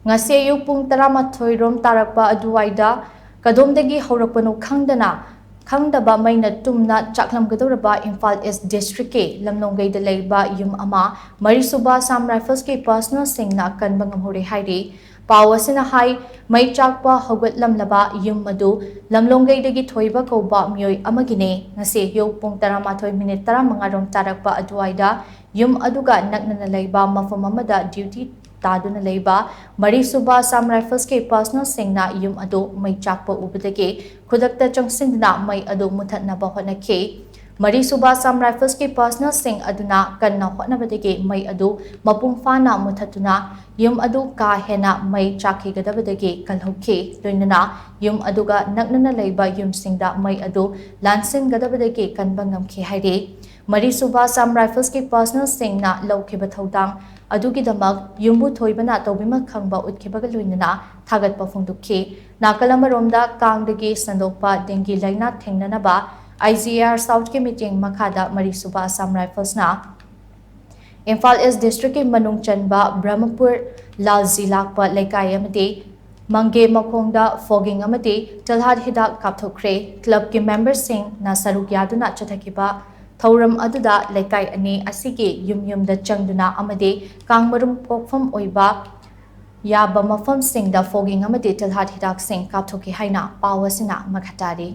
Ngasi ayuk pung 13 rom tarakpa aduwaida kadomdagi hourakpano khangdaba Meina Tumna Chaklamgadouraba Imphal East District ke Lamlongei de leiba yum ama Suba Assam Rifles ke personal Singna kanba ngamhoure hairi pawasina hai mai chakpa hogat lamlaba yum madu Lamlongei dagi thoiba koba myoi amagine ngasi ayuk pung 13 minute 15 rom tarakpa aduwaida yum aduga naknana leiba mafam amada duty Taduna leiba Suba Assam Rifles ke personal Singna yum ado mai chakpa ubadage khudakta changsindna mai ado muthatnaba honake Suba Assam Rifles ke personal Sing aduna kanna hotnabadage mai ado mapung fana muthatuna yum ado ka hena mai chakhi gadabadage kalhoke doinana yum aduga naknana leiba yum singda mai ado lansin gadabadage kanbangam ke haire Suba Assam Rifles ke personal Singna lawkhiba thodang adugidamak yumbu thoibana tawbima khangba utkibaga loinana thagatpa phongdukhi nakalamaromda kangdagi sandokpa dengi laina thengnanaba IGR South ke meeting makhada Suba Assam Rifles na Imphal East District ke manung chanba Brahmapur Lalzi lakpa laikai amade Mange makhongda fogging amade talhad hidak kapthokre club ke members sing na saruk yaduna chathakiba Thauram aduda laikai ani asigi yumda changduna amade kangmarum pokfam oiba yaba mafam singda fogging amade talhat hidak sing kapthoki haina pawasina makhatari